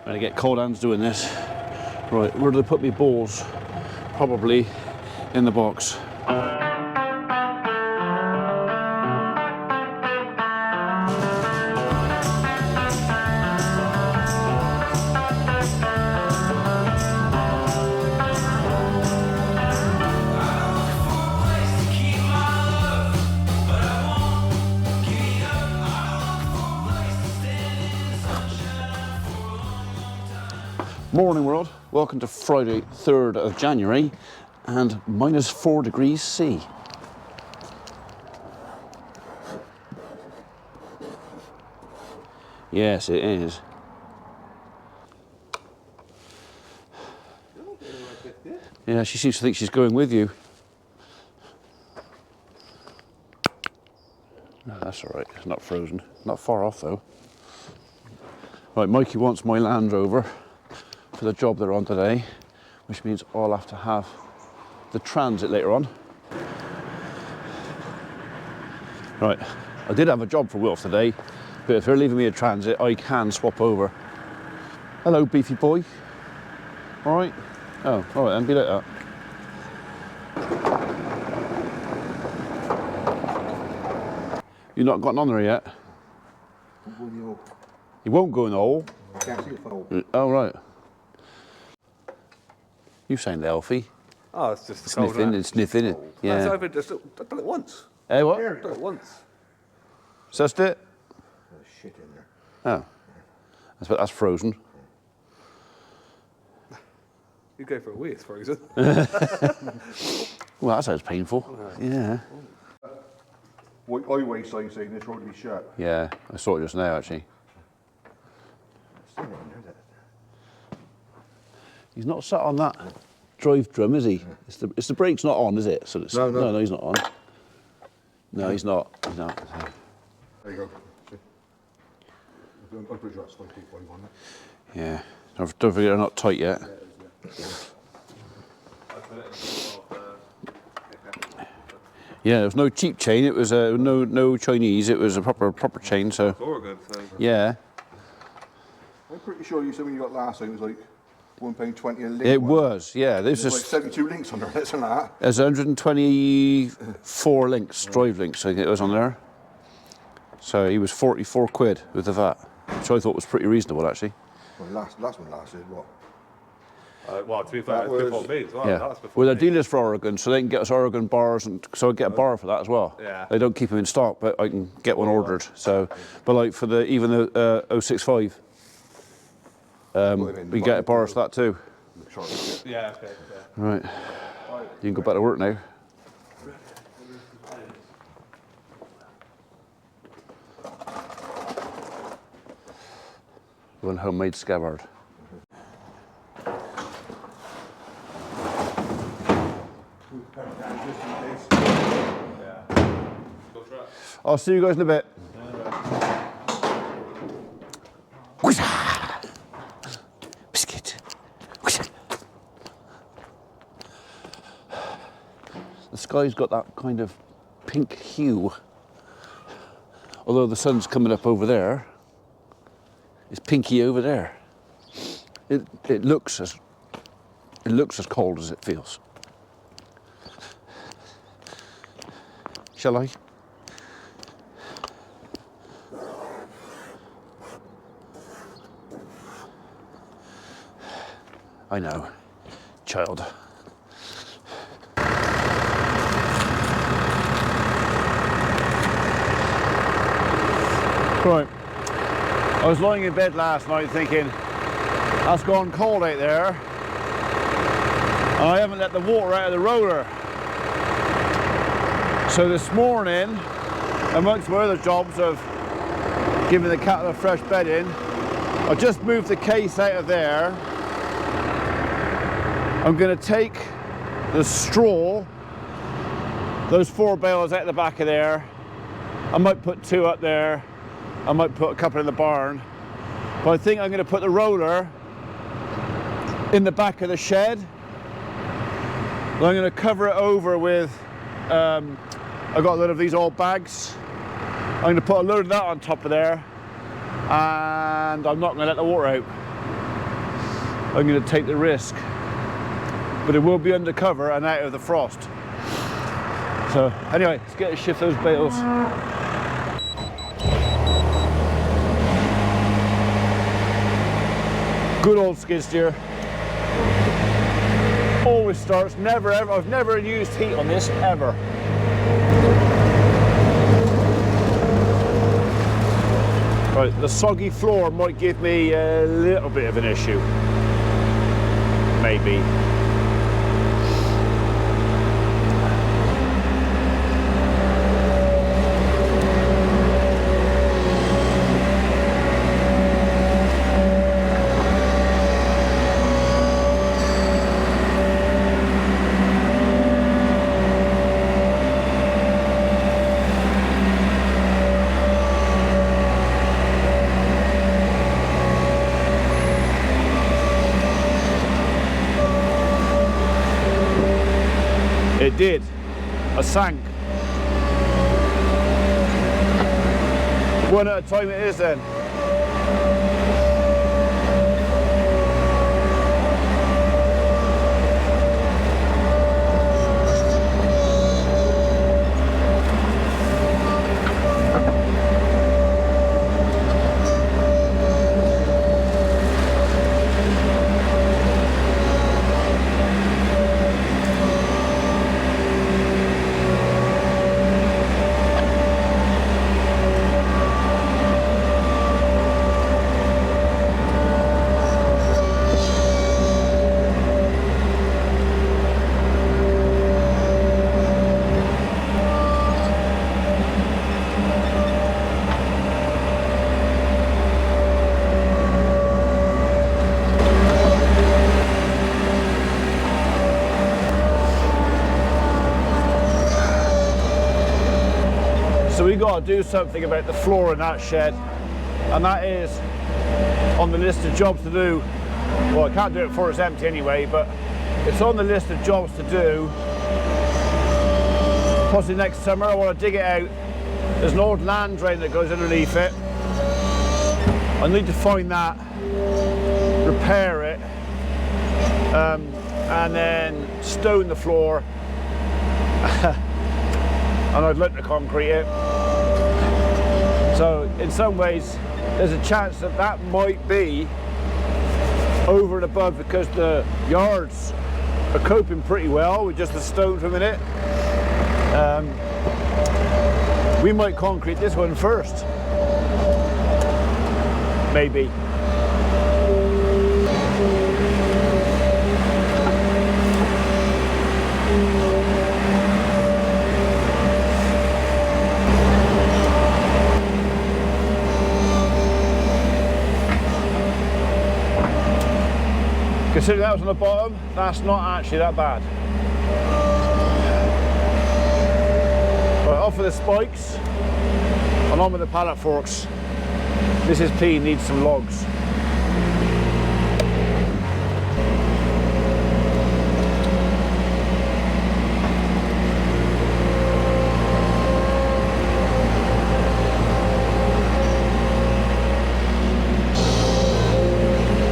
I'm gonna get cold hands doing this. Right, where do they put me balls? Probably in the box. Morning world, welcome to Friday 3rd of January and minus 4 degrees C. Yes, it is. Yeah, she seems to think she's going with you. No, that's all right, it's not frozen. Not far off though. Right, Mikey wants my Land Rover for the job they're on today, which means I'll have to have the Transit later on. Right, I did have a job for Wilf today, but if they're leaving me a Transit, I can swap over. Hello, beefy boy. All right? Oh, all right then, be like that. You've not gotten on there yet? You won't go in the hole? Oh, right. You sound healthy. Oh, it's just sniffing and sniffing it. Yeah. I've done it once. Hey, what? I've done it once. Sussed it? There's shit in there. Oh. That's frozen. You go for a wee, it's frozen. Well, that sounds painful. Yeah. I always saying this road to be shut. Yeah, I saw it just now actually. Still not under that. He's not sat on that drive drum, is he? It's the brake's not on, is it? So it's, no, he's not on. No, he's not. He's not. There you go. I'll put that slightly while you want it. Yeah. Don't forget they're not tight yet. Yeah, there was no cheap chain. It was no Chinese. It was a proper chain. So. Good, yeah. I'm pretty sure you said when you got last time it was like £1.20 a link. It was, yeah. This There's is like 72 links under it, isn't that? There's 124 links, drive links. I think it was on there. So he was 44 quid with the VAT, which I thought was pretty reasonable actually. Well, last one lasted what? Well, to be fair, it's before me as well. Yeah. That's before Well, they're me. dealers for Oregon, so they can get us Oregon bars, and so I get a bar for that as well. Yeah. They don't keep them in stock, but I can get one ordered. So, but like for even the 065, we get bars for that too. Yeah, okay. Yeah. Right. You can go back to work now. One homemade scabbard. I'll see you guys in a bit. Biscuit. The sky's got that kind of pink hue. Although the sun's coming up over there, it's pinky over there. It looks as cold as it feels. Shall I? I know, child. Right, I was lying in bed last night thinking, that's gone cold out there, and I haven't let the water out of the roller. So this morning, amongst my other jobs of giving the cattle a fresh bedding, I just moved the case out of there. I'm going to take the straw, those 4 bales out the back of there. I might put 2 up there. I might put a couple in the barn. But I think I'm going to put the roller in the back of the shed. I'm going to cover it over with, I've got a load of these old bags. I'm going to put a load of that on top of there. And I'm not going to let the water out. I'm going to take the risk. But it will be undercover and out of the frost. So anyway, let's get to shift those bales. Good old skid steer. Always starts, never ever, I've never used heat on this, ever. Right, the soggy floor might give me a little bit of an issue. Maybe. It did. I sank. One at a time it is then. So we got to do something about the floor in that shed, and that is on the list of jobs to do. Well, I can't do it before it's empty anyway, but it's on the list of jobs to do. Possibly next summer. I want to dig it out. There's an old land drain that goes underneath it. I need to find that, repair it, and then stone the floor. And I'd like to concrete it. So in some ways there's a chance that that might be over and above, because the yards are coping pretty well with just the stone for a minute. We might concrete this one first, maybe. Considering that was on the bottom, that's not actually that bad. Right, off with the spikes and on with the pallet forks. Mrs. P needs some logs.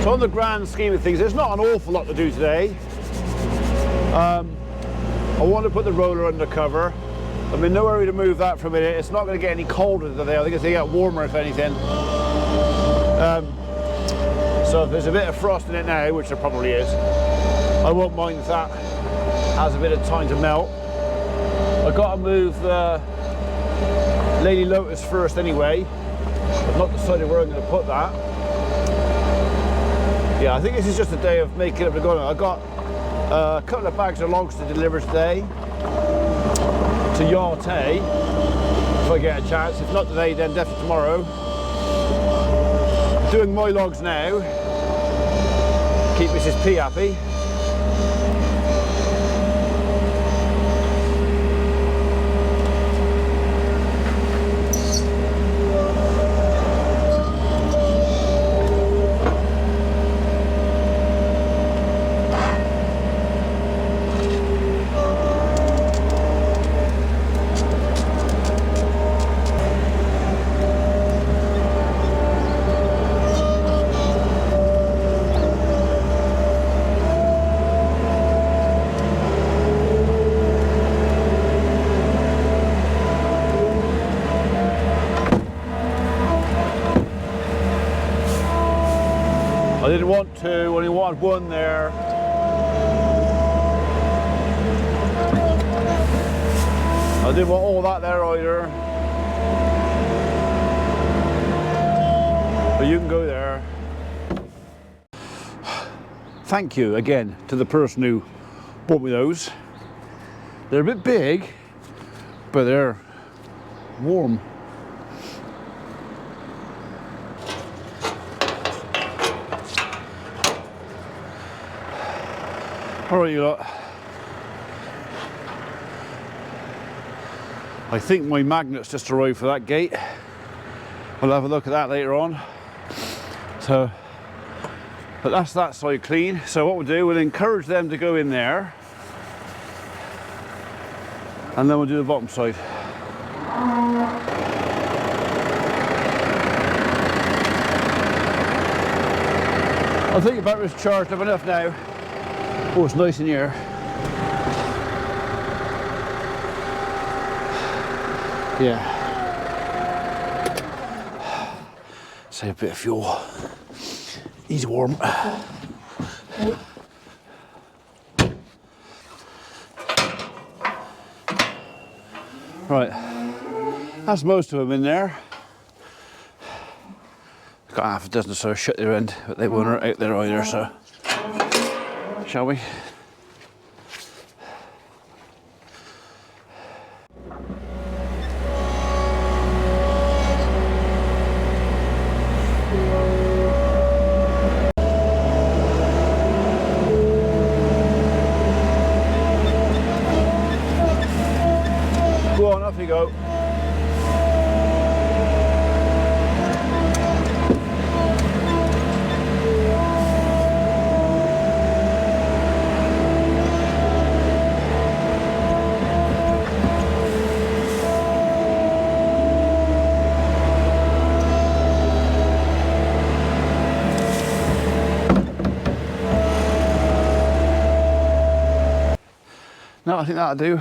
So on the grand scheme of things, there's not an awful lot to do today. I want to put the roller under cover. I'm in no hurry to move that for a minute. It's not going to get any colder today. I think it's going to get warmer, if anything. So if there's a bit of frost in it now, which there probably is, I won't mind if that has a bit of time to melt. I've got to move the Lady Lotus first anyway. I've not decided where I'm going to put that. Yeah, I think this is just a day of making up the going. I've got a couple of bags of logs to deliver today to Yarte, if I get a chance. If not today, then definitely tomorrow. Doing my logs now. Keep Mrs. P happy. I didn't want two, only wanted one there. I didn't want all that there either. But you can go there. Thank you again to the person who bought me those. They're a bit big, but they're warm. All right, you lot. I think my magnet's just arrived for that gate. We'll have a look at that later on. So, but that's that side clean. So what we'll do, we'll encourage them to go in there, and then we'll do the bottom side. I think the battery's charged up enough now. Oh, it's nice in here. Yeah. Save a bit of fuel. He's warm. Right. That's most of them in there. Got half a dozen or so shut their end, but they weren't out there either, so. Shall we? Go on, off you go. No, I think that'll do.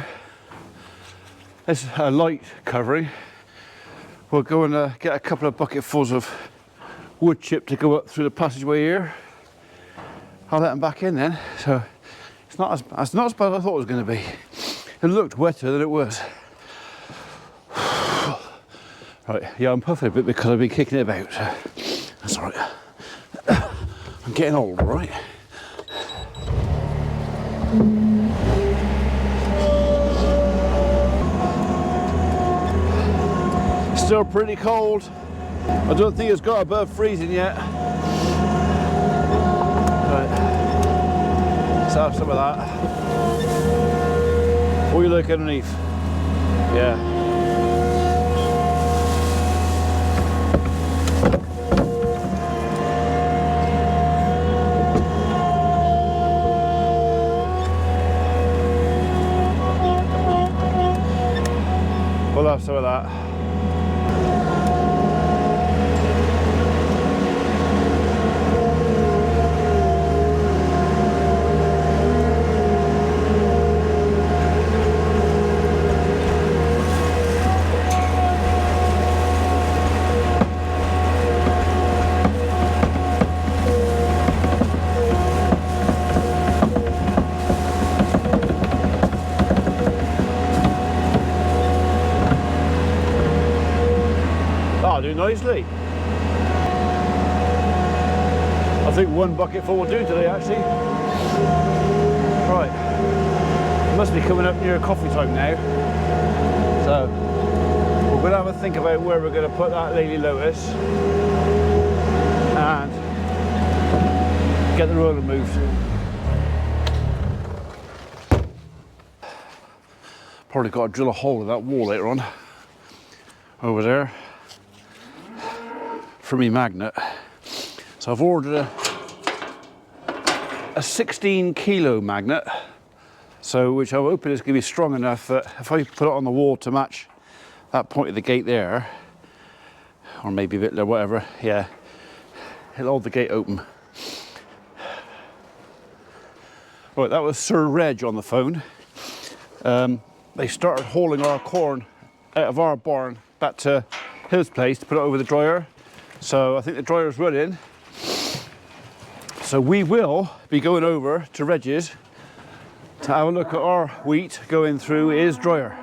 It's a light covering. We'll go and get a couple of bucketfuls of wood chip to go up through the passageway here. I'll let them back in then. So it's not as bad as I thought it was going to be. It looked wetter than it was. Right, yeah, I'm puffing a bit because I've been kicking it about. So that's all right. I'm getting old, all right? Still pretty cold. I don't think it's got above freezing yet. Right. Let's have some of that. What do you look underneath? Yeah. We'll have some of that. Do nicely. I think one bucketful will do today actually. Right, must be coming up near coffee time now, so we're going to have a think about where we're going to put that Lady Lotus and get the roller moved. Probably got to drill a hole in that wall later on over there for me magnet. So I've ordered a 16 kilo magnet, so which I'm hoping is going to be strong enough that if I put it on the wall to match that point of the gate there, or maybe a bit there, whatever, yeah, it'll hold the gate open. Right, that was Sir Reg on the phone. They started hauling our corn out of our barn back to his place to put it over the dryer. So I think the dryer's running. So we will be going over to Reg's to have a look at our wheat going through his dryer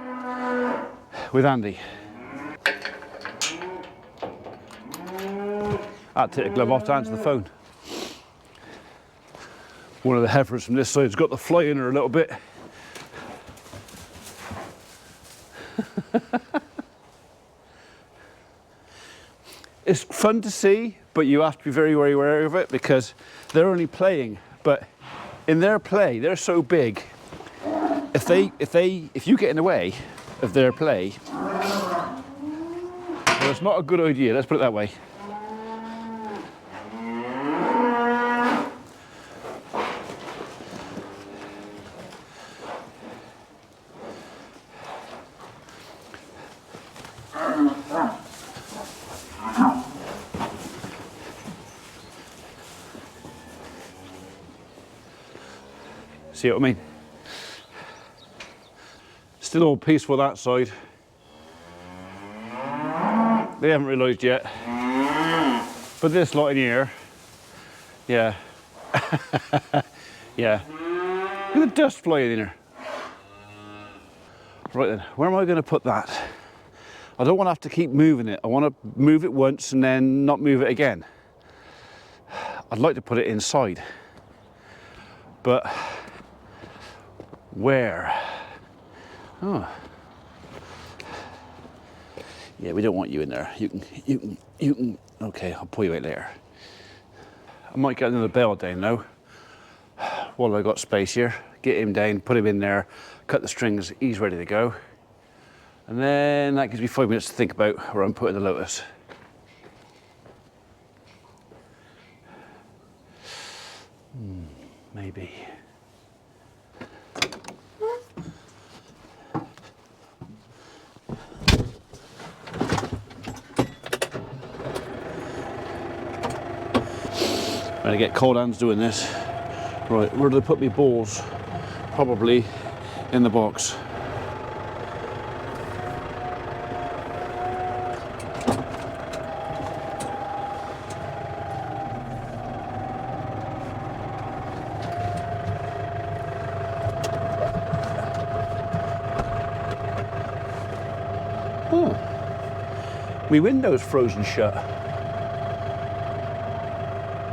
with Andy. I had to take a glove off to answer the phone. One of the heifers from this side's got the fly in her a little bit. It's fun to see, but you have to be very, very aware of it because they're only playing. But in their play, they're so big. If you get in the way of their play, well, it's not a good idea. Let's put it that way. See what I mean? Still all peaceful that side. They haven't realised yet. But this lot in here, yeah. Yeah. Look at the dust flying in here. Right then, where am I going to put that? I don't want to have to keep moving it. I want to move it once and then not move it again. I'd like to put it inside. But where? Oh. Yeah, we don't want you in there. You can, okay, I'll pull you out later. I might get another bell down now. While I got space here, get him down, put him in there, cut the strings, he's ready to go. And then that gives me 5 minutes to think about where I'm putting the lotus. Maybe. I'm gonna get cold hands doing this. Right, where do they put me balls? Probably in the box. Oh, my window's frozen shut.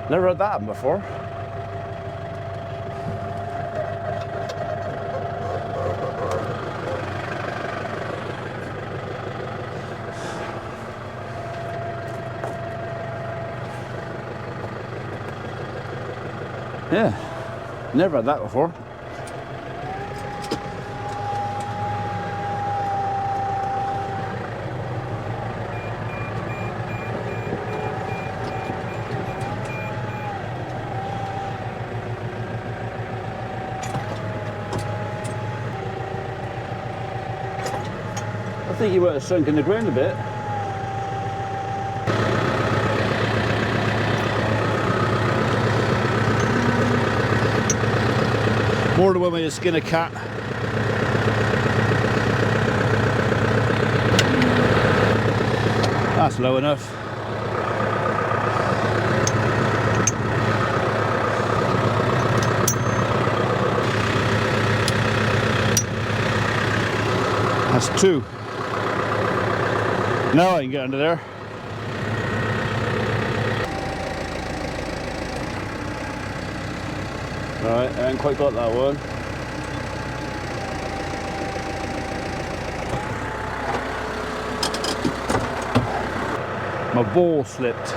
Never had that happen before. Yeah, never had that before. I think you might have sunk in the ground a bit. More than one way to skin a cat. That's low enough. That's two. Now I can get under there. Right, I haven't quite got that one. My ball slipped.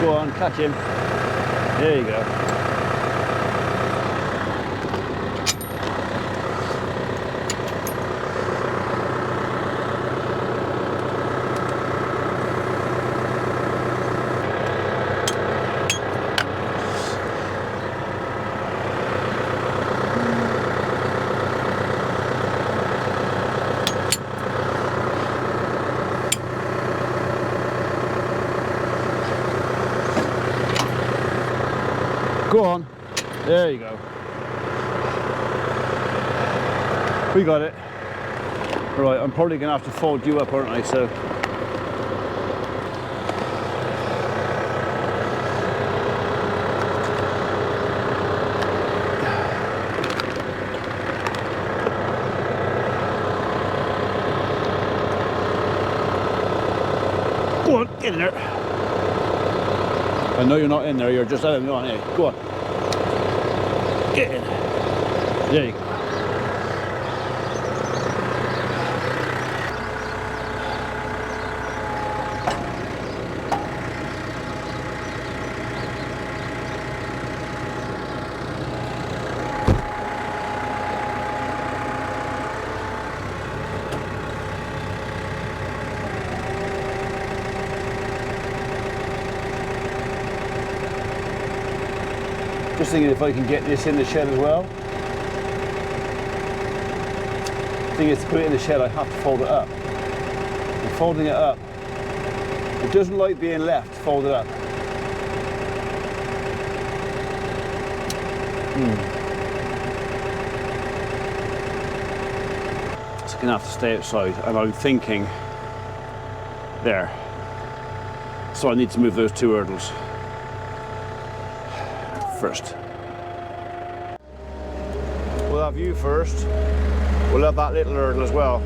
Go on, catch him. There you go. Go on. There you go. We got it. Right, I'm probably going to have to fold you up, aren't I? So Go on, get in there. I know you're not in there, you're just out of the on here. Go on. Get in. There you go. Just thinking if I can get this in the shed as well. The thing is, to put it in the shed, I have to fold it up. And folding it up, it doesn't like being left folded up. It's gonna have to stay outside, and I'm thinking there. So I need to move those 2 hurdles first. We'll have you first. We'll have that little hurdle as well.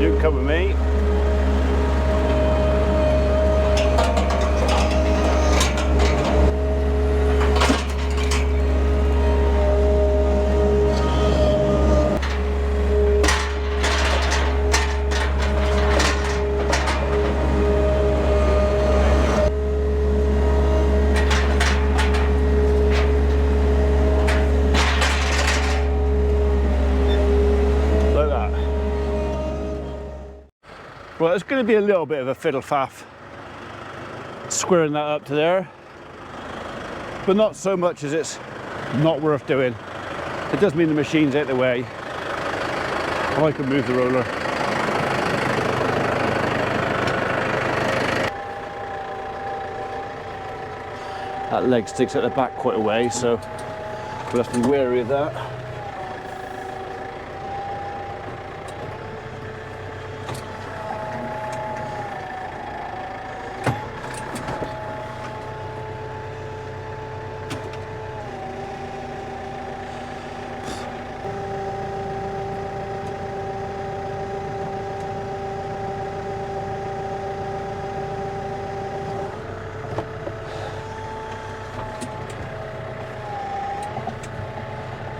You can come with me. Well, it's going to be a little bit of a fiddle faff squaring that up to there, but not so much as it's not worth doing. It does mean the machine's out the way, and I can move the roller. That leg sticks at the back quite a way, so we'll have to be wary of that.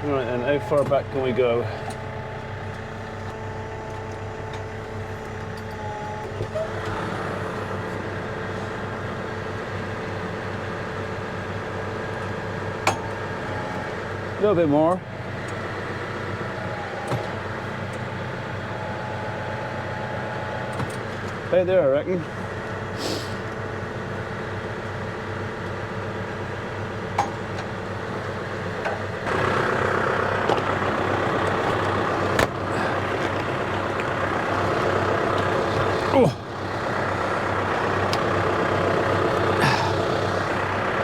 Right then, how far back can we go? A little bit more. Right there, I reckon.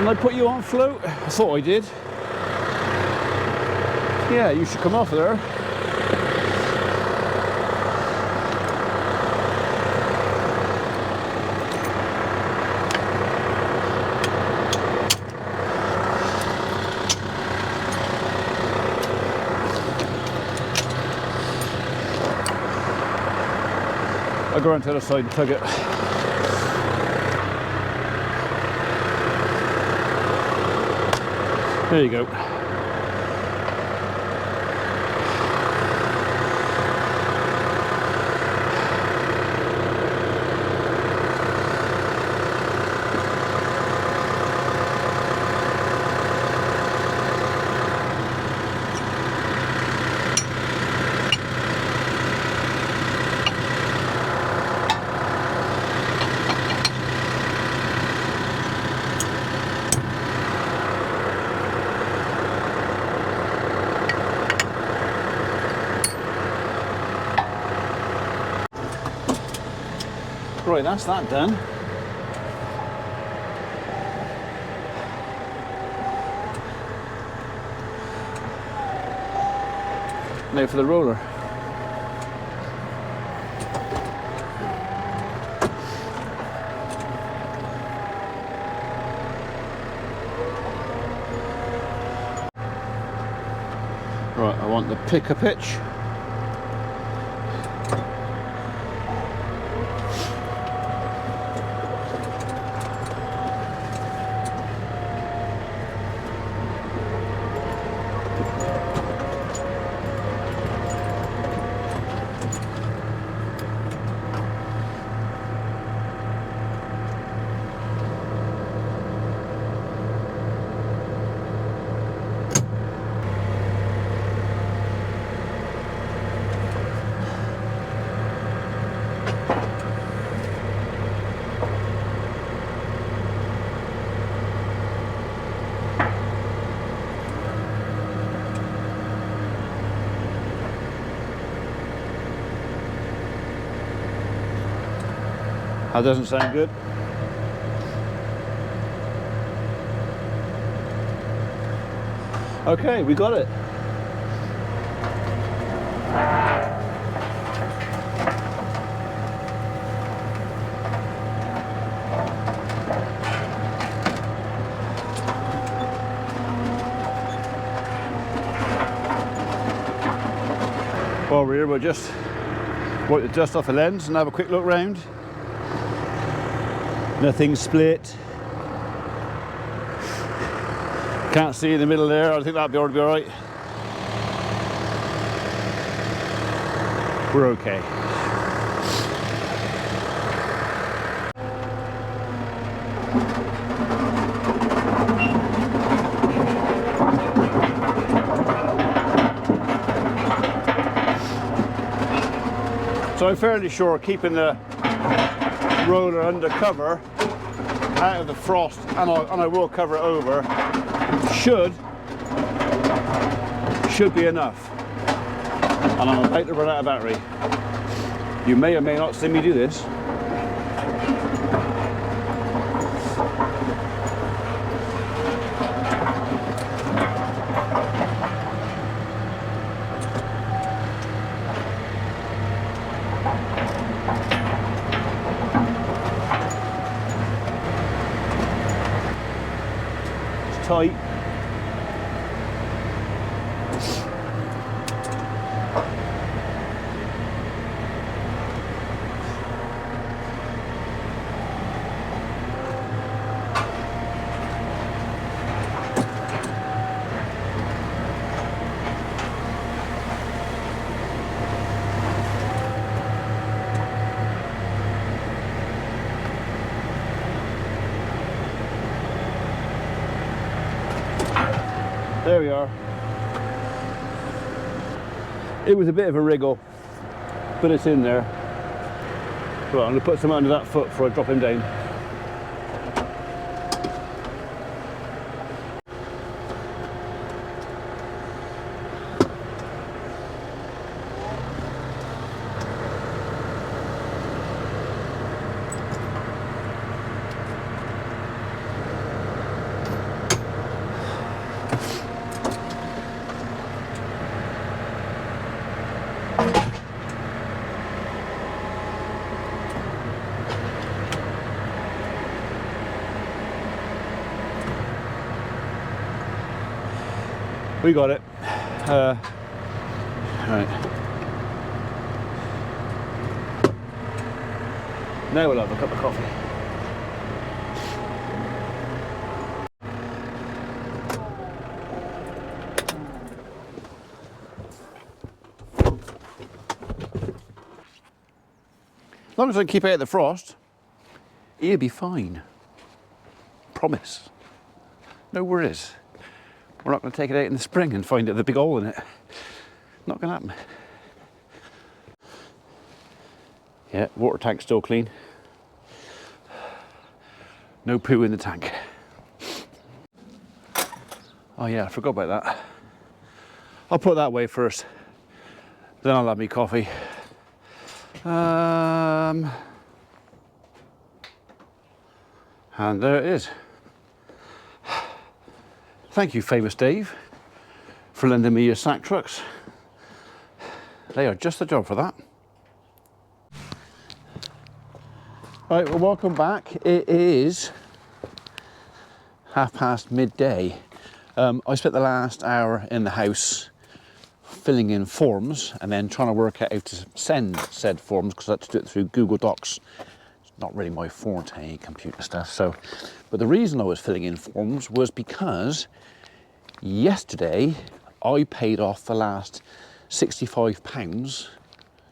Didn't I put you on float? I thought I did. Yeah, you should come off there. I'll go around to the other side and tug it. There you go. Right, that's that done. Now for the roller. Right, I want the picker pitch. That doesn't sound good. Okay, we got it. While we're here, we'll just wipe the dust off the lens and have a quick look round. Nothing split. Can't see in the middle there. I think that'll be all right. We're okay. So I'm fairly sure keeping the roller under cover out of the frost, and I will cover it over, should be enough. And I'm about to run out of battery. You may or may not see me do this. It's tight. There we are. It was a bit of a wriggle, but it's in there. Right, I'm going to put some under that foot before I drop him down. We got it. Right. Now we'll have a cup of coffee. As long as I keep out of the frost, he'll be fine. Promise. No worries. We're not going to take it out in the spring and find the big hole in it. Not going to happen. Yeah, water tank's still clean. No poo in the tank. Oh yeah, I forgot about that. I'll put that away first. Then I'll have me coffee. And there it is. Thank you, Famous Dave, for lending me your sack trucks. They are just the job for that. Right, well, welcome back. It is midday. I spent the last hour in the house filling in forms and then trying to work out how to send said forms, because I had to do it through Google Docs. It's not really my forte, computer stuff. So, but the reason I was filling in forms was because yesterday I paid off the last £65,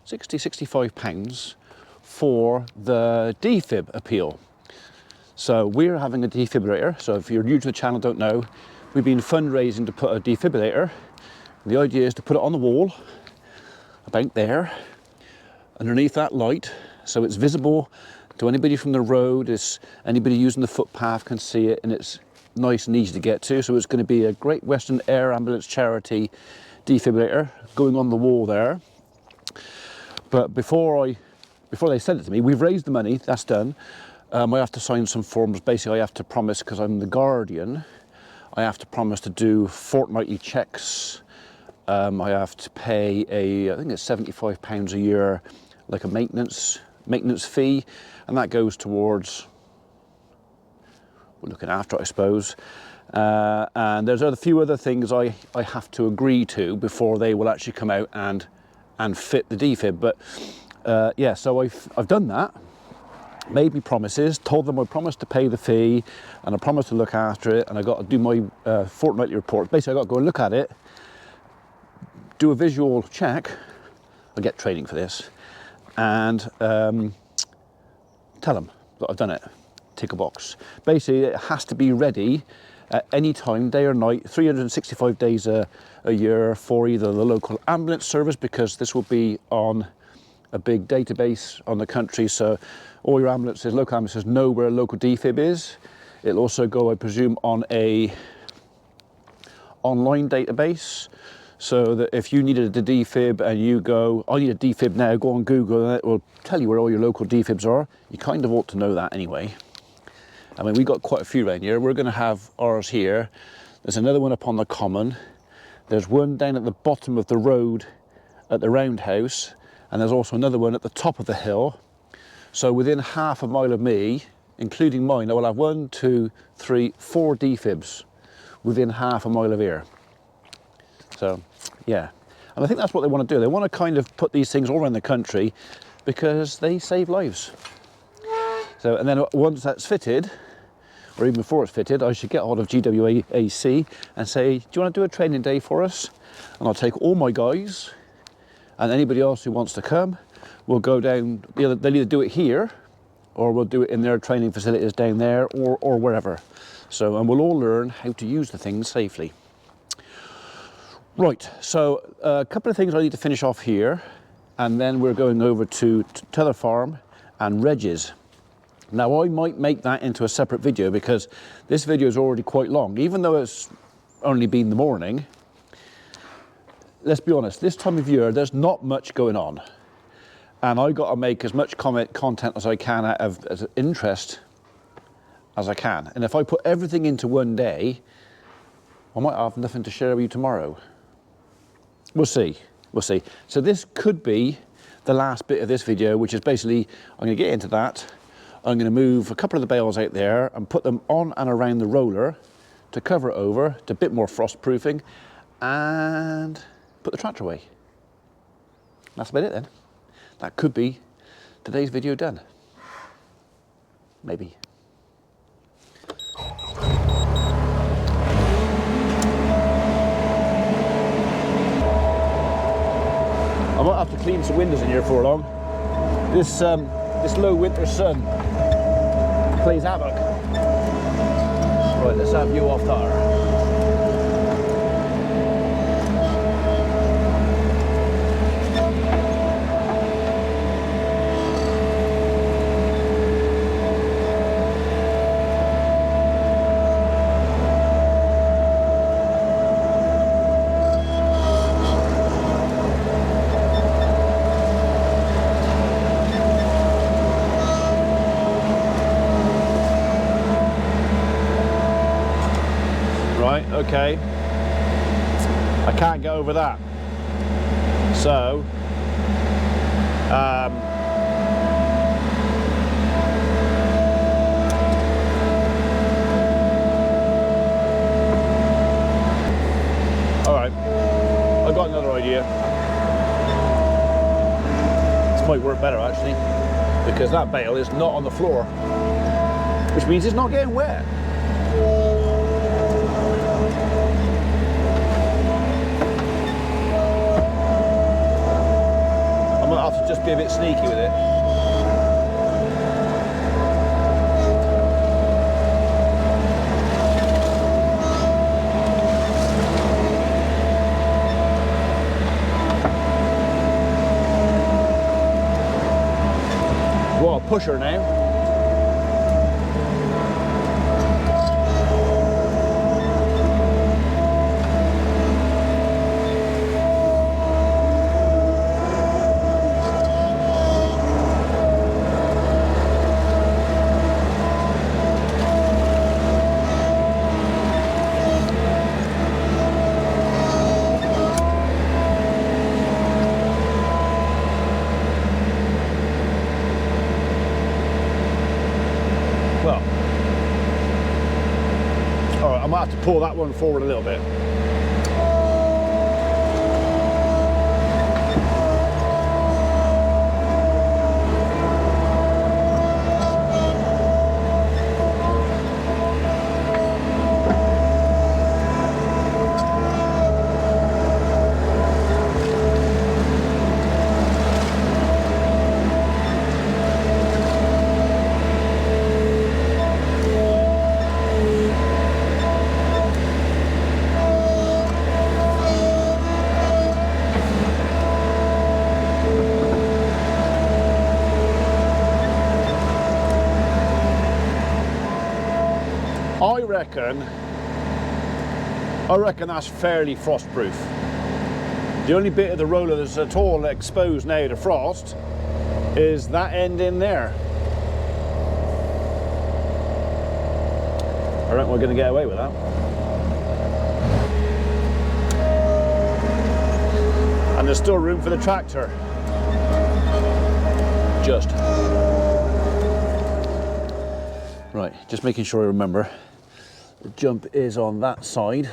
65 pounds for the defib appeal. So we're having a defibrillator. So if you're new to the channel, don't know, we've been fundraising to put a defibrillator. The idea is to put it on the wall, about there, underneath that light, so it's visible to anybody from the road. Anybody using the footpath can see it, and it's nice and easy to get to. So it's going to be a Great Western Air Ambulance charity defibrillator going on the wall there. But before I before they send it to me, we've raised the money, that's done. I have to sign some forms. Basically, I have to promise, because I'm the guardian, I have to promise to do fortnightly checks. I have to pay I think it's £75 a year, like a maintenance fee, and that goes towards, we're looking after it, I suppose. And there's a few other things I have to agree to before they will actually come out and fit the defib. But yeah, so I've done that, made me promises, told them I promised to pay the fee, and I promised to look after it, and I got to do my fortnightly report. Basically, I got to go and look at it, do a visual check. I get training for this, and tell them that I've done it. Tick a box. Basically, it has to be ready at any time, day or night, 365 days a year, for either the local ambulance service, because this will be on a big database on the country, so all your ambulances, local ambulances, know where a local defib is. It'll also go, I presume, on a online database, so that if you needed a defib and you go, I need a defib now, go on Google and it will tell you where all your local defibs are. You kind of ought to know that anyway. I mean, we've got quite a few around here. We're going to have ours here. There's another one up on the common. There's one down at the bottom of the road at the roundhouse. And there's also another one at the top of the hill. So within half a mile of me, including mine, I will have 1, 2, 3, 4 defibs within half a mile of here. So, yeah. And I think that's what they want to do. They want to kind of put these things all around the country because they save lives. So, and then once that's fitted, or even before it's fitted, I should get hold of GWAC and say, do you want to do a training day for us? And I'll take all my guys, and anybody else who wants to come, we'll go down, they'll either do it here, or we'll do it in their training facilities down there, or wherever. So, and we'll all learn how to use the things safely. Right, so a couple of things I need to finish off here, and then we're going over to Tether Farm and Reg's. Now, I might make that into a separate video because this video is already quite long, even though it's only been the morning. Let's be honest, this time of year, there's not much going on. And I got to make as much content as I can out of as interest as I can. And if I put everything into one day, I might have nothing to share with you tomorrow. We'll see, we'll see. So this could be the last bit of this video, which is basically, I'm going to get into that. I'm going to move a couple of the bales out there and put them on and around the roller to cover it over, to a bit more frost proofing, and put the tractor away. That's about it then. That could be today's video done. Maybe. I might have to clean some windows in here for long. This low winter sun plays havoc. Right, let's have you off there. Okay, I can't get over that, so all right, I've got another idea. This might work better actually, because that bale is not on the floor, which means it's not getting wet. To just be a bit sneaky with it. What a pusher now. might have to pull that one forward a little bit. I reckon that's fairly frost-proof. The only bit of the roller that's at all exposed now to frost is that end in there. I reckon we're going to get away with that. And there's still room for the tractor. Just. Right, just making sure I remember. The jump is on that side.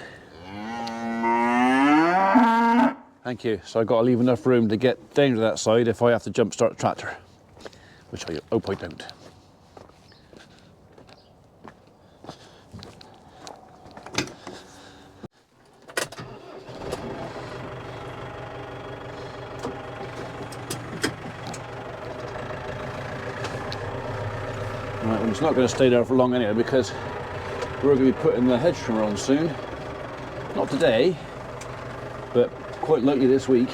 Thank you. So I've got to leave enough room to get down to that side if I have to jump start the tractor, which I hope I don't. Right, well, it's not going to stay there for long anyway because we're going to be putting the hedge trimmer on soon. Not today, but quite likely this week.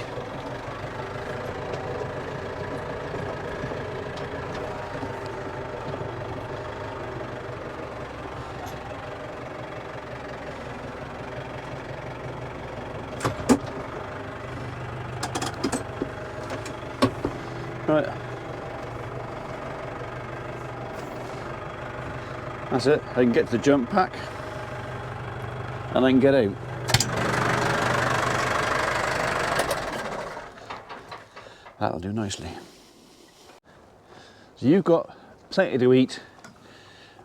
Right. That's it. I can get to the jump pack and I can get out. That'll do nicely. So you've got plenty to eat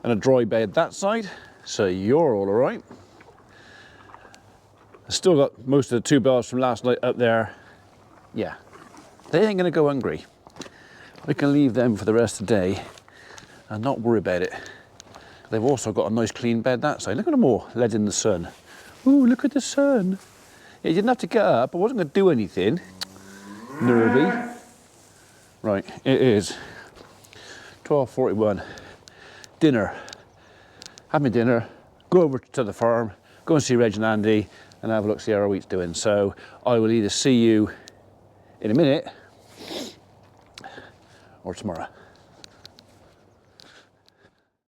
and a dry bed that side, so you're all right. I've still got most of the 2 bales from last night up there. Yeah, they ain't gonna go hungry. We can leave them for the rest of the day and not worry about it. They've also got a nice clean bed that side. Look at them all, led in the sun. Ooh, look at the sun. Yeah, you didn't have to get up. I wasn't gonna do anything. Nervy. Right, it is 12:41. Dinner. Have my dinner, go over to the farm, go and see Reg and Andy, and have a look, see how our wheat's doing. So I will either see you in a minute or tomorrow.